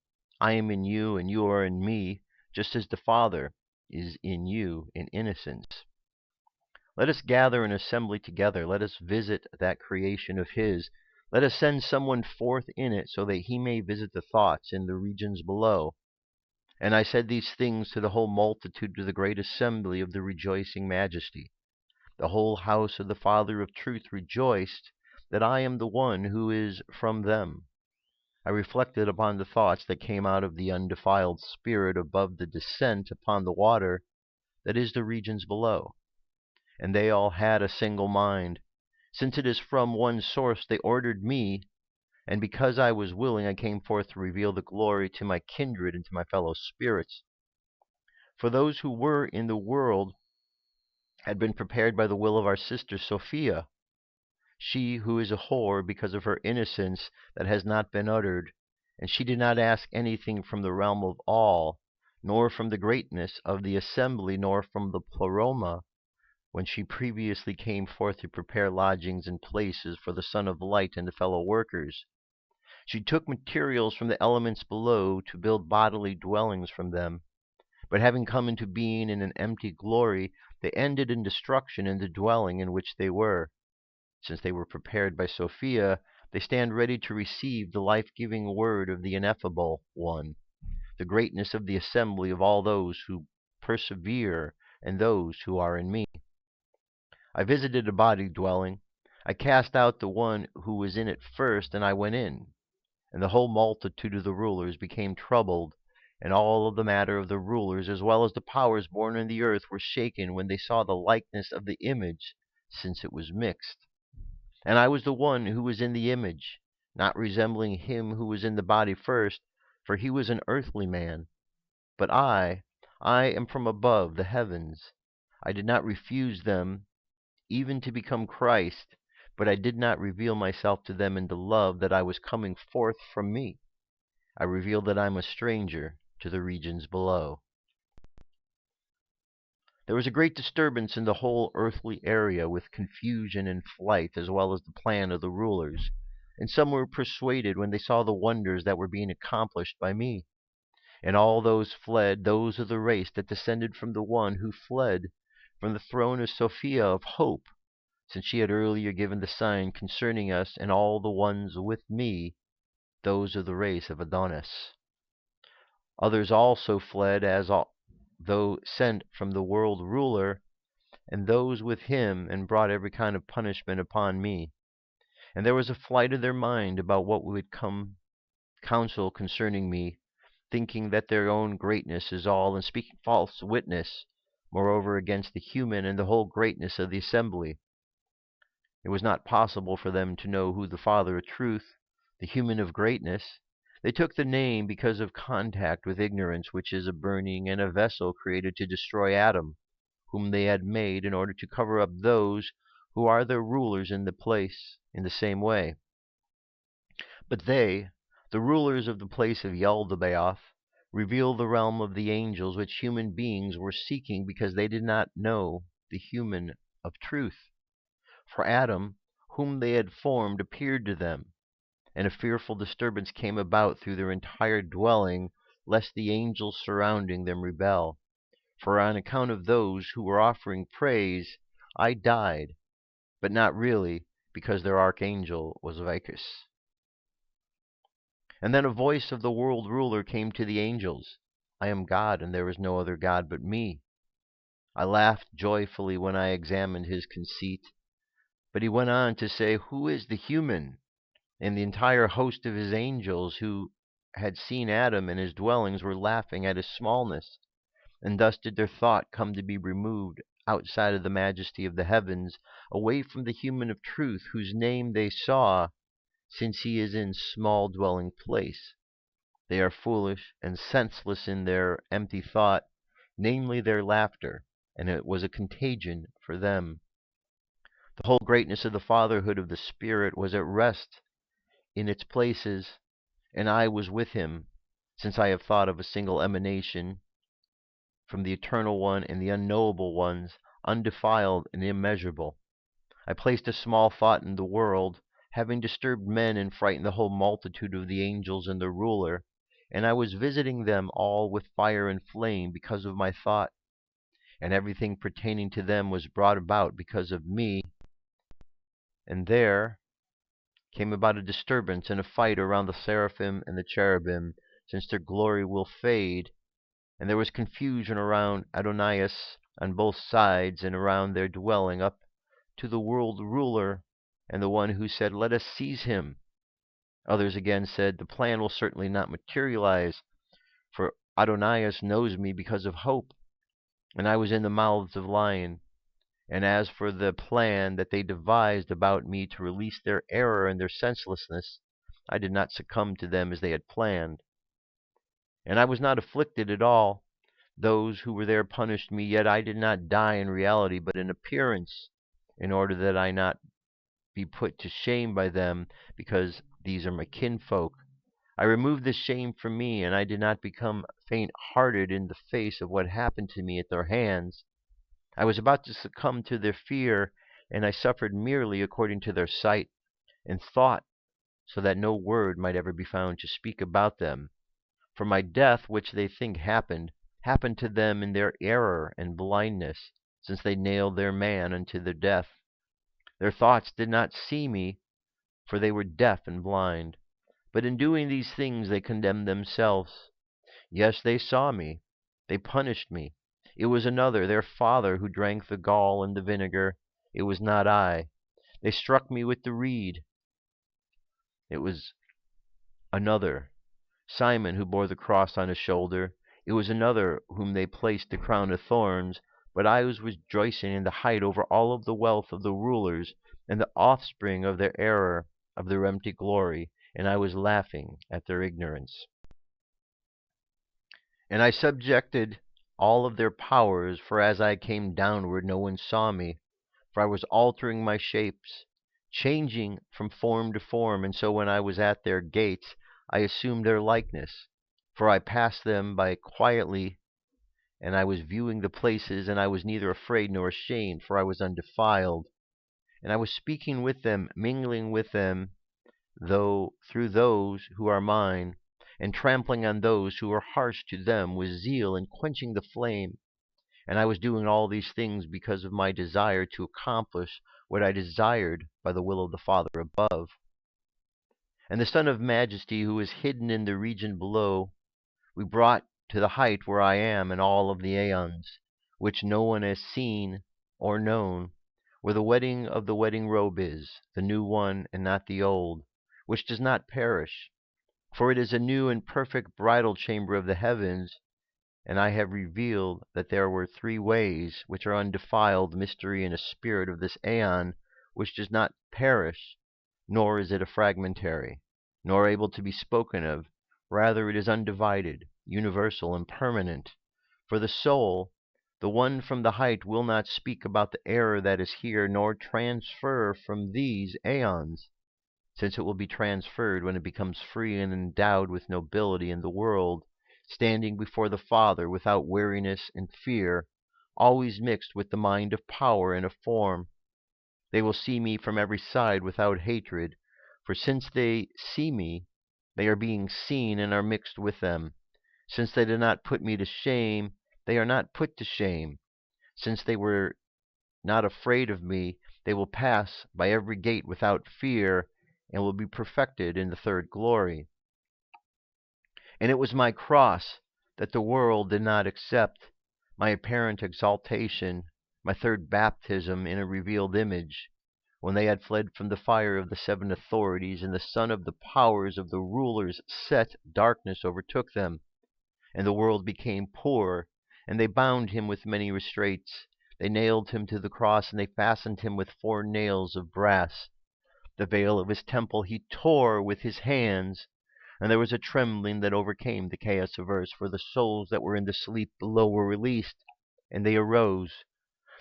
I am in you, and you are in me, just as the Father is in you in innocence. Let us gather an assembly together. Let us visit that creation of his. Let us send someone forth in it, so that he may visit the thoughts in the regions below. And I said these things to the whole multitude of the great assembly of the rejoicing majesty. The whole house of the Father of truth rejoiced that I am the one who is from them. I reflected upon the thoughts that came out of the undefiled spirit above the descent upon the water that is the regions below. And they all had a single mind. Since it is from one source, they ordered me, and because I was willing, I came forth to reveal the glory to my kindred and to my fellow spirits. For those who were in the world had been prepared by the will of our sister Sophia, she who is a whore because of her innocence that has not been uttered, and she did not ask anything from the realm of all, nor from the greatness of the assembly, nor from the pleroma, when she previously came forth to prepare lodgings and places for the Son of Light and the fellow workers. She took materials from the elements below to build bodily dwellings from them, but having come into being in an empty glory, they ended in destruction in the dwelling in which they were. Since they were prepared by Sophia, they stand ready to receive the life-giving word of the ineffable One, the greatness of the assembly of all those who persevere and those who are in me. I visited a body dwelling. I cast out the one who was in it first, and I went in. And the whole multitude of the rulers became troubled, and all of the matter of the rulers, as well as the powers born in the earth, were shaken when they saw the likeness of the image, since it was mixed. And I was the one who was in the image, not resembling him who was in the body first, for he was an earthly man. But I am from above the heavens. I did not refuse them even to become Christ, but I did not reveal myself to them in the love that I was coming forth from me. I revealed that I am a stranger to the regions below. There was a great disturbance in the whole earthly area, with confusion and flight, as well as the plan of the rulers. And some were persuaded when they saw the wonders that were being accomplished by me. And all those fled, those of the race that descended from the one who fled from the throne of Sophia of hope, since she had earlier given the sign concerning us, and all the ones with me, those of the race of Adonis. Others also fled, though sent from the world ruler, and those with him, and brought every kind of punishment upon me. And there was a flight of their mind about what would come counsel concerning me, thinking that their own greatness is all, and speaking false witness, moreover, against the human and the whole greatness of the assembly. It was not possible for them to know who the Father of truth, the human of greatness. They took the name because of contact with ignorance, which is a burning and a vessel created to destroy Adam, whom they had made in order to cover up those who are their rulers in the same way. But they, the rulers of the place of Yaldabaoth, revealed the realm of the angels, which human beings were seeking because they did not know the human of truth. For Adam, whom they had formed, appeared to them, and a fearful disturbance came about through their entire dwelling, lest the angels surrounding them rebel. For on account of those who were offering praise, I died, but not really, because their archangel was Vicus. And then a voice of the world ruler came to the angels. I am God, and there is no other God but me. I laughed joyfully when I examined his conceit. But he went on to say, who is the human? And the entire host of his angels who had seen Adam and his dwellings were laughing at his smallness. And thus did their thought come to be removed outside of the majesty of the heavens, away from the human of truth, whose name they saw, since he is in small dwelling place. They are foolish and senseless in their empty thought, namely their laughter, and it was a contagion for them. The whole greatness of the fatherhood of the Spirit was at rest in its places, and I was with him, since I have thought of a single emanation from the Eternal One and the unknowable ones, undefiled and immeasurable. I placed a small thought in the world, having disturbed men and frightened the whole multitude of the angels and the ruler, and I was visiting them all with fire and flame because of my thought, and everything pertaining to them was brought about because of me. And there came about a disturbance and a fight around the seraphim and the cherubim, since their glory will fade. And there was confusion around Adonias on both sides, and around their dwelling, up to the world ruler and the one who said, let us seize him. Others again said, the plan will certainly not materialize, for Adonias knows me because of hope, and I was in the mouths of lions. And as for the plan that they devised about me to release their error and their senselessness, I did not succumb to them as they had planned. And I was not afflicted at all. Those who were there punished me, yet I did not die in reality, but in appearance, in order that I not be put to shame by them, because these are my kinfolk. I removed this shame from me, and I did not become faint-hearted in the face of what happened to me at their hands. I was about to succumb to their fear, and I suffered merely according to their sight and thought, so that no word might ever be found to speak about them. For my death, which they think happened, happened to them in their error and blindness, since they nailed their man unto their death. Their thoughts did not see me, for they were deaf and blind. But in doing these things they condemned themselves. Yes, they saw me. They punished me. It was another, their father, who drank the gall and the vinegar. It was not I. They struck me with the reed. It was another, Simon, who bore the cross on his shoulder. It was another whom they placed the crown of thorns. But I was rejoicing in the height over all of the wealth of the rulers and the offspring of their error, of their empty glory, and I was laughing at their ignorance. And I subjected all of their powers, for as I came downward no one saw me, for I was altering my shapes, changing from form to form, and so when I was at their gates I assumed their likeness, for I passed them by quietly, and I was viewing the places, and I was neither afraid nor ashamed, for I was undefiled. And I was speaking with them, mingling with them, though through those who are mine, and trampling on those who are harsh to them with zeal, and quenching the flame. And I was doing all these things because of my desire to accomplish what I desired by the will of the Father above. And the Son of Majesty, who is hidden in the region below, we brought to the height where I am in all of the aeons, which no one has seen or known, where the wedding of the wedding robe is, the new one and not the old, which does not perish. For it is a new and perfect bridal chamber of the heavens, and I have revealed that there were three ways, which are undefiled mystery and a spirit of this aeon, which does not perish, nor is it a fragmentary, nor able to be spoken of. Rather, it is undivided, universal, and permanent. For the soul, the one from the height, will not speak about the error that is here, nor transfer from these aeons, since it will be transferred when it becomes free and endowed with nobility in the world, standing before the Father without weariness and fear, always mixed with the mind of power and of form. They will see me from every side without hatred, for since they see me, they are being seen and are mixed with them. Since they did not put me to shame, they are not put to shame. Since they were not afraid of me, they will pass by every gate without fear, and will be perfected in the third glory. And it was my cross that the world did not accept, my apparent exaltation, my third baptism in a revealed image, when they had fled from the fire of the seven authorities, and the son of the powers of the rulers set darkness overtook them, and the world became poor, and they bound him with many restraints. They nailed him to the cross, and they fastened him with 4 nails of brass. The veil of his temple he tore with his hands, and there was a trembling that overcame the chaos of earth, for the souls that were in the sleep below were released, and they arose.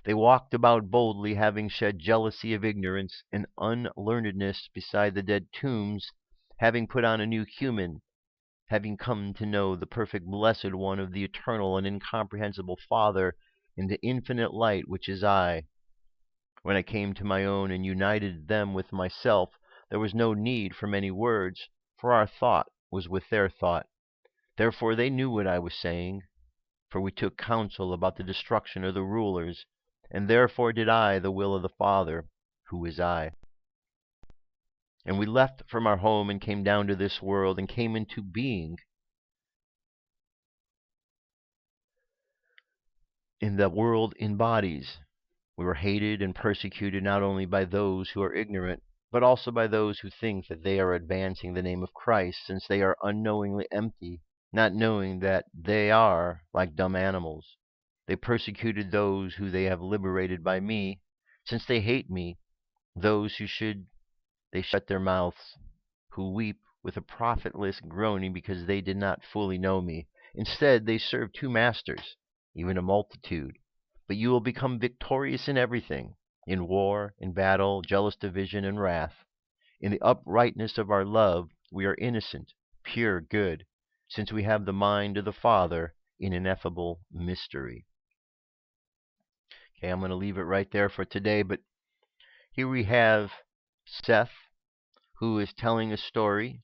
They walked about boldly, having shed jealousy of ignorance and unlearnedness beside the dead tombs, having put on a new human, having come to know the perfect blessed one of the eternal and incomprehensible Father in the infinite light which is I. When I came to my own and united them with myself, there was no need for many words, for our thought was with their thought. Therefore they knew what I was saying, for we took counsel about the destruction of the rulers, and therefore did I the will of the Father, who is I. And we left from our home and came down to this world and came into being in the world in bodies. We were hated and persecuted not only by those who are ignorant, but also by those who think that they are advancing the name of Christ, since they are unknowingly empty, not knowing that they are like dumb animals. They persecuted those who they have liberated by me. Since they hate me, those who should they shut their mouths, who weep with a profitless groaning because they did not fully know me. Instead, they serve 2 masters, even a multitude. But you will become victorious in everything, in war, in battle, jealous division, and wrath. In the uprightness of our love, we are innocent, pure good, since we have the mind of the Father in ineffable mystery. Okay, I'm going to leave it right there for today, but here we have Seth, who is telling a story,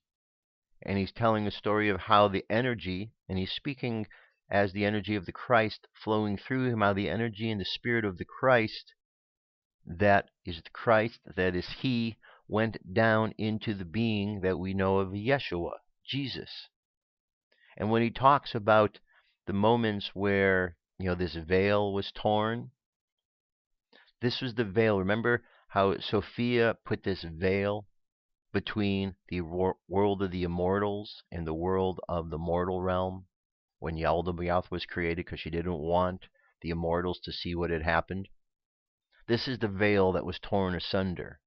and he's telling a story of how the energy, and he's speaking as the energy of the Christ flowing through him, how the energy and the spirit of the Christ, that is the Christ, that is he, went down into the being that we know of Yeshua, Jesus. And when he talks about the moments where, this veil was torn, this was the veil. Remember how Sophia put this veil between the world of the immortals and the world of the mortal realm when Yaldabaoth was created, because she didn't want the immortals to see what had happened? This is the veil that was torn asunder.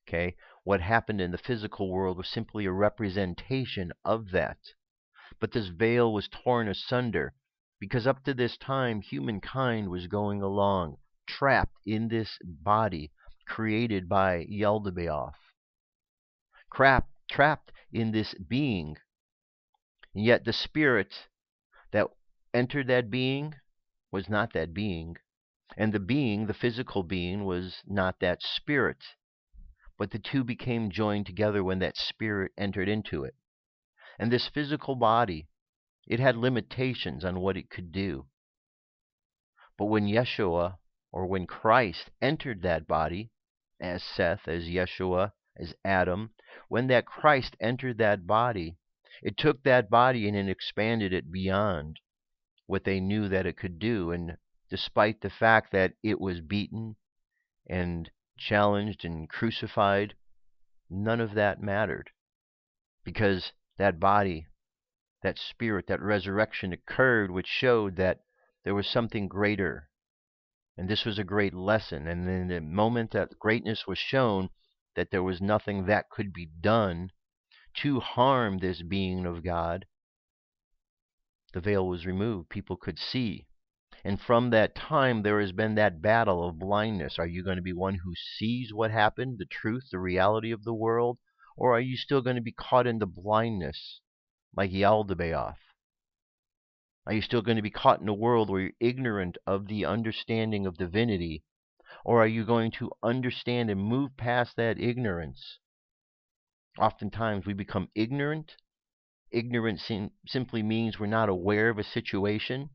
Okay? What happened in the physical world was simply a representation of that. But this veil was torn asunder because up to this time, humankind was going along, trapped in this body created by Yaldabaoth. Trapped in this being. And yet the spirit that entered that being was not that being. And the being, the physical being, was not that spirit. But the two became joined together when that spirit entered into it. And this physical body, it had limitations on what it could do. But when Yeshua, or when Christ entered that body, as Seth, as Yeshua, as Adam, when that Christ entered that body, it took that body and it expanded it beyond what they knew that it could do. And despite the fact that it was beaten and challenged and crucified, none of that mattered, because that body, that spirit, that resurrection occurred, which showed that there was something greater. And this was a great lesson. And in the moment that greatness was shown, that there was nothing that could be done to harm this being of God, the veil was removed. People could see. And from that time, there has been that battle of blindness. Are you going to be one who sees what happened, the truth, the reality of the world? Or are you still going to be caught in the blindness like Yaldabaoth? Are you still going to be caught in a world where you're ignorant of the understanding of divinity? Or are you going to understand and move past that ignorance? Oftentimes we become ignorant. Ignorance simply means we're not aware of a situation.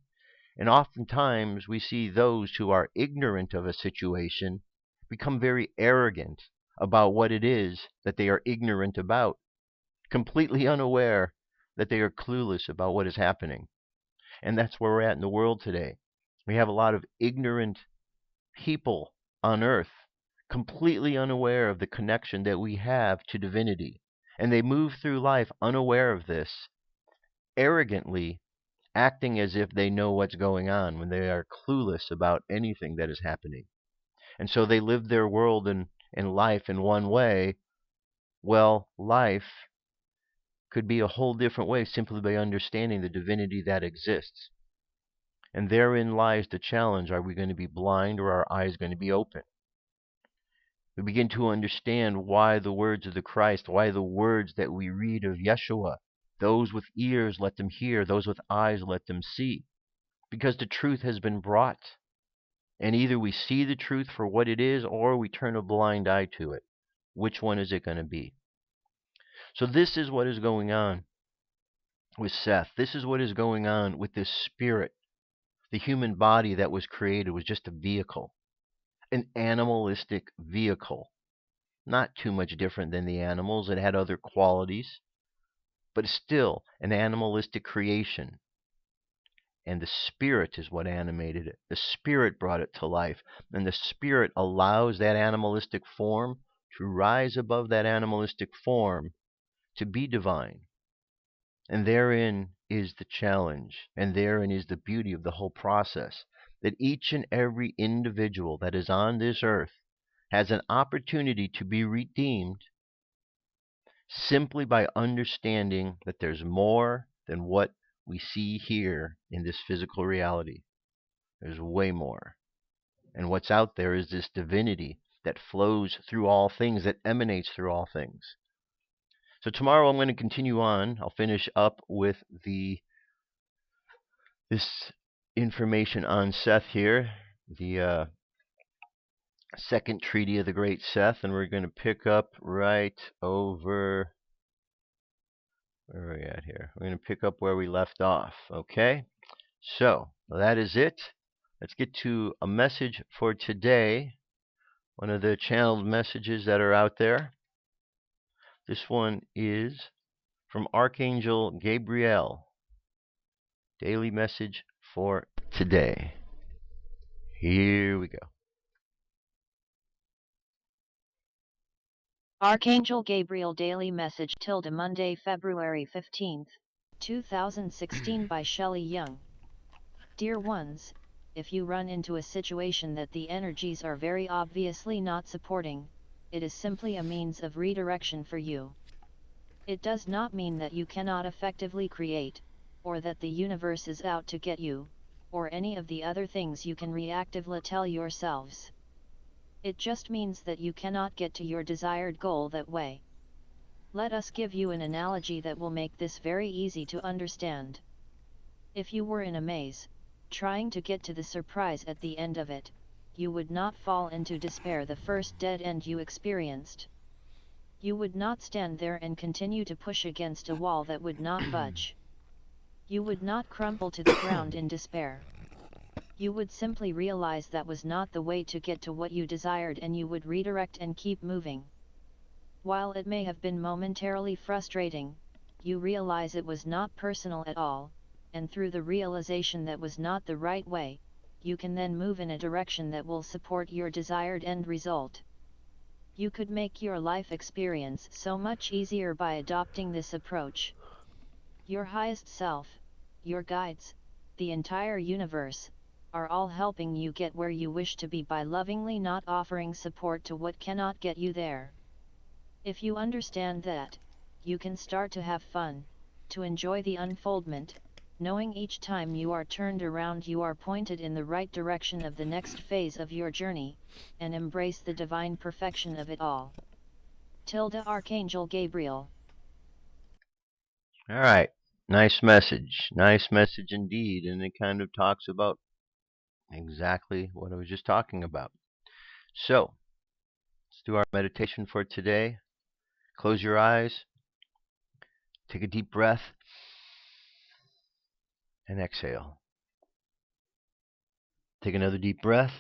And oftentimes we see those who are ignorant of a situation become very arrogant about what it is that they are ignorant about, completely unaware that they are clueless about what is happening. And that's where we're at in the world today. We have a lot of ignorant people on earth, completely unaware of the connection that we have to divinity. And they move through life unaware of this, arrogantly acting as if they know what's going on when they are clueless about anything that is happening. And so they live their world and life in one way. Well, life could be a whole different way simply by understanding the divinity that exists. And therein lies the challenge. Are we going to be blind, or are our eyes going to be open? We begin to understand why the words of the Christ, why the words that we read of Yeshua, those with ears let them hear, those with eyes let them see. Because the truth has been brought. And either we see the truth for what it is, or we turn a blind eye to it. Which one is it going to be? So this is what is going on with Seth. This is what is going on with this spirit. The human body that was created was just a vehicle, an animalistic vehicle. Not too much different than the animals. It had other qualities, but still an animalistic creation. And the spirit is what animated it. The spirit brought it to life. And the spirit allows that animalistic form to rise above that animalistic form to be divine. And therein is the challenge. And therein is the beauty of the whole process. That each and every individual that is on this earth has an opportunity to be redeemed simply by understanding that there's more than what we see here in this physical reality. There's way more. And what's out there is this divinity that flows through all things, that emanates through all things. So tomorrow I'm going to continue on. I'll finish up with this information on Seth here, the second treaty of the great Seth, and we're going to pick up right over. Where are we at here? We're going to pick up where we left off, okay? So, that is it. Let's get to a message for today. One of the channeled messages that are out there. This one is from Archangel Gabriel. Daily message for today. Here we go. Archangel Gabriel Daily Message tilde Monday, February 15th, 2016 by Shelley Young. Dear ones, if you run into a situation that the energies are very obviously not supporting, it is simply a means of redirection for you. It does not mean that you cannot effectively create, or that the universe is out to get you, or any of the other things you can reactively tell yourselves. It just means that you cannot get to your desired goal that way. Let us give you an analogy that will make this very easy to understand. If you were in a maze, trying to get to the surprise at the end of it, you would not fall into despair the first dead end you experienced. You would not stand there and continue to push against a wall that would not budge. You would not crumple to the ground in despair. You would simply realize that was not the way to get to what you desired, and you would redirect and keep moving. While it may have been momentarily frustrating, you realize it was not personal at all, and through the realization that was not the right way, you can then move in a direction that will support your desired end result. You could make your life experience so much easier by adopting this approach. Your highest self, your guides, the entire universe, are all helping you get where you wish to be by lovingly not offering support to what cannot get you there. If you understand that, you can start to have fun, to enjoy the unfoldment, knowing each time you are turned around you are pointed in the right direction of the next phase of your journey, and embrace the divine perfection of it all. Tilde Archangel Gabriel. All right. Nice message. Nice message indeed. And it kind of talks about exactly what I was just talking about. So, let's do our meditation for today. Close your eyes. Take a deep breath. And exhale. Take another deep breath.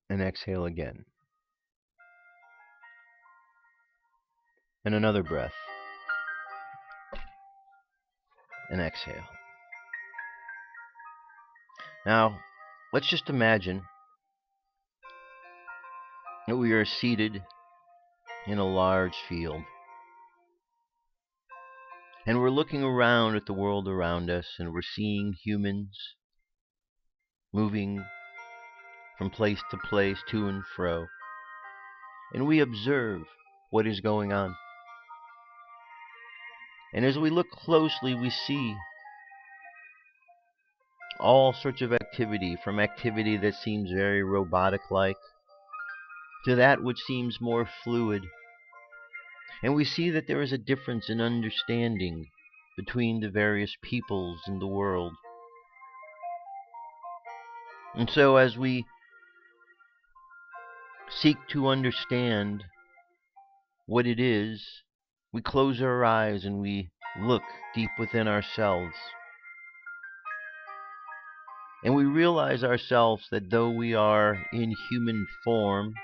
And exhale again. And another breath. And exhale. Now, let's just imagine that we are seated in a large field. And we're looking around at the world around us, and we're seeing humans moving from place to place, to and fro. And we observe what is going on. And as we look closely, we see all sorts of activity, from activity that seems very robotic-like to that which seems more fluid. And we see that there is a difference in understanding between the various peoples in the world. And so as we seek to understand what it is, we close our eyes and we look deep within ourselves. And we realize ourselves that though we are in human form,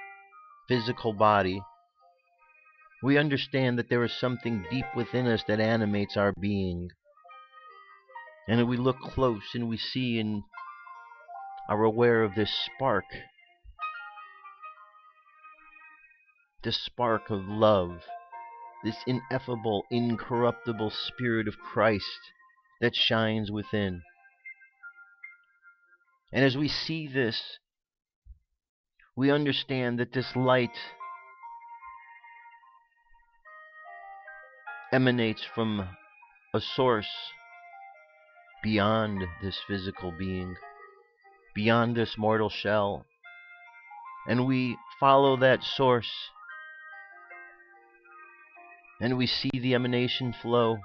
physical body, we understand that there is something deep within us that animates our being. And we look close and we see and are aware of this spark of love, this ineffable, incorruptible Spirit of Christ that shines within. And as we see this, we understand that this light emanates from a source beyond this physical being, beyond this mortal shell. And we follow that source, and we see the emanation flow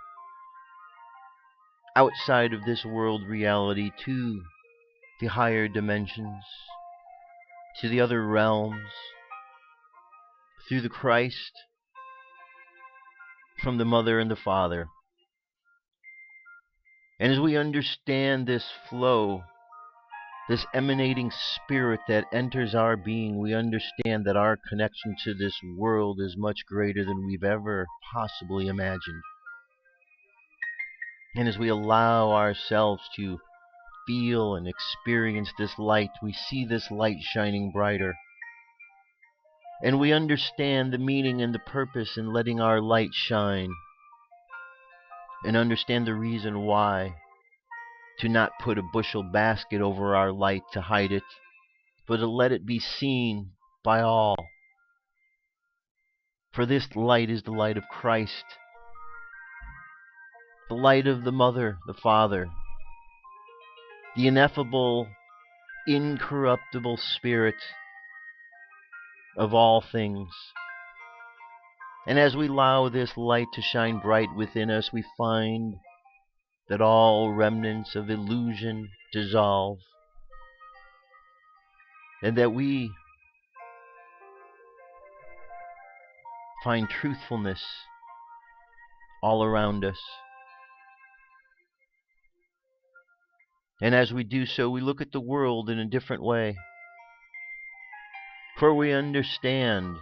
outside of this world reality to the higher dimensions, to the other realms through the Christ from the Mother and the Father. And as we understand this flow, this emanating spirit that enters our being, we understand that our connection to this world is much greater than we've ever possibly imagined. And as we allow ourselves to feel and experience this light, we see this light shining brighter. And we understand the meaning and the purpose in letting our light shine, and understand the reason why. To not put a bushel basket over our light to hide it, but to let it be seen by all. For this light is the light of Christ, the light of the Mother, the Father, the ineffable, incorruptible Spirit of all things. And as we allow this light to shine bright within us, we find that all remnants of illusion dissolve, and that we find truthfulness all around us. And as we do so, we look at the world in a different way. For we understand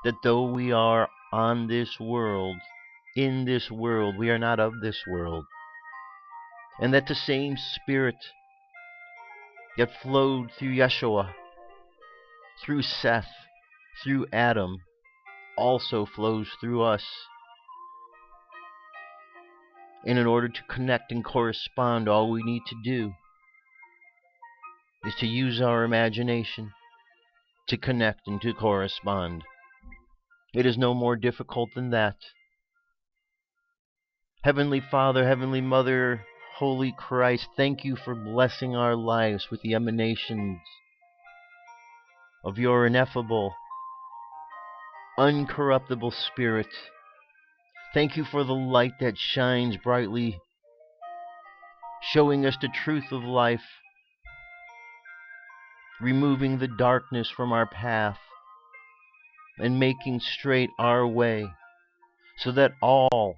that though we are on this world, in this world, we are not of this world. And that the same Spirit that flowed through Yeshua, through Seth, through Adam, also flows through us. And in order to connect and correspond, all we need to do is to use our imagination to connect and to correspond. It is no more difficult than that. Heavenly Father, Heavenly Mother, Holy Christ, thank you for blessing our lives with the emanations of your ineffable, uncorruptible Spirit. Thank you for the light that shines brightly, showing us the truth of life, removing the darkness from our path, and making straight our way, so that all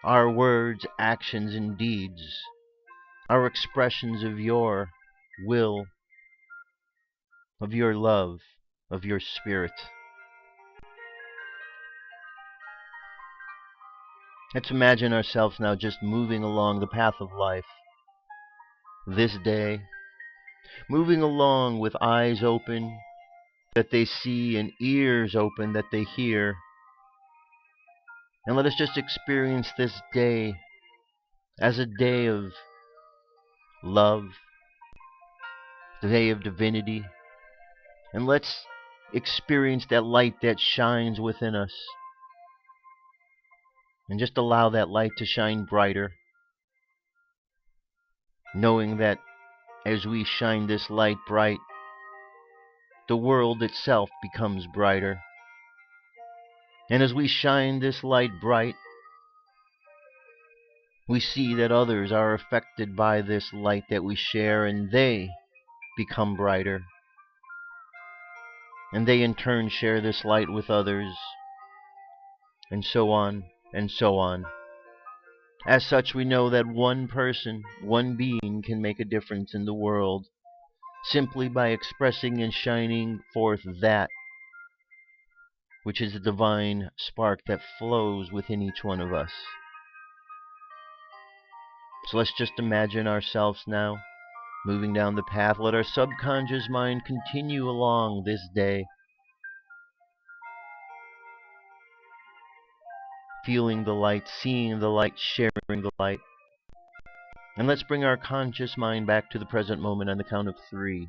our words, actions, and deeds are expressions of your will, of your love, of your Spirit. Let's imagine ourselves now just moving along the path of life this day, moving along with eyes open that they see and ears open that they hear. And let us just experience this day as a day of love, the day of divinity. And let's experience that light that shines within us. And just allow that light to shine brighter, knowing that as we shine this light bright, the world itself becomes brighter. And as we shine this light bright, we see that others are affected by this light that we share, and they become brighter. And they in turn share this light with others, and so on, and so on. As such, we know that one person, one being, can make a difference in the world, simply by expressing and shining forth that which is the divine spark that flows within each one of us. So let's just imagine ourselves now moving down the path. Let our subconscious mind continue along this day, feeling the light, seeing the light, sharing the light. And let's bring our conscious mind back to the present moment on the count of 3.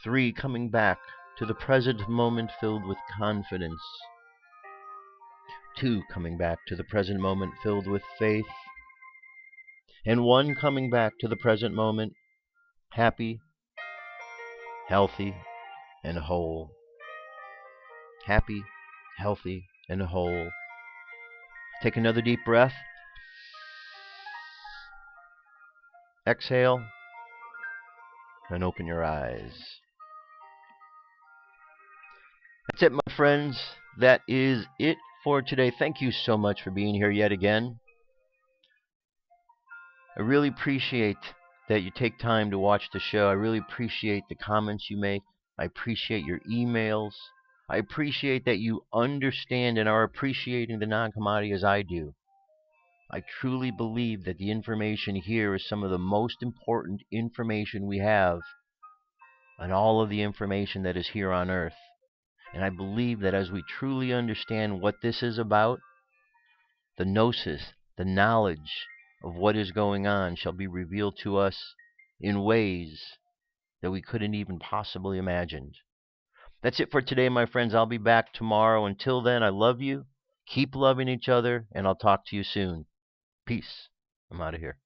3, coming back to the present moment filled with confidence. 2, coming back to the present moment filled with faith. And 1, coming back to the present moment happy, healthy, and whole. Happy, healthy, and whole. Take another deep breath. Exhale. and open your eyes. That's it, my friends. That is it for today. Thank you so much for being here yet again. I really appreciate that you take time to watch the show. I really appreciate the comments you make. I appreciate your emails. I appreciate that you understand and are appreciating the non-commodity as I do. I truly believe that the information here is some of the most important information we have on all of the information that is here on Earth. And I believe that as we truly understand what this is about, the gnosis, the knowledge of what is going on shall be revealed to us in ways that we couldn't even possibly imagine. That's it for today, my friends. I'll be back tomorrow. Until then, I love you. Keep loving each other, and I'll talk to you soon. Peace. I'm out of here.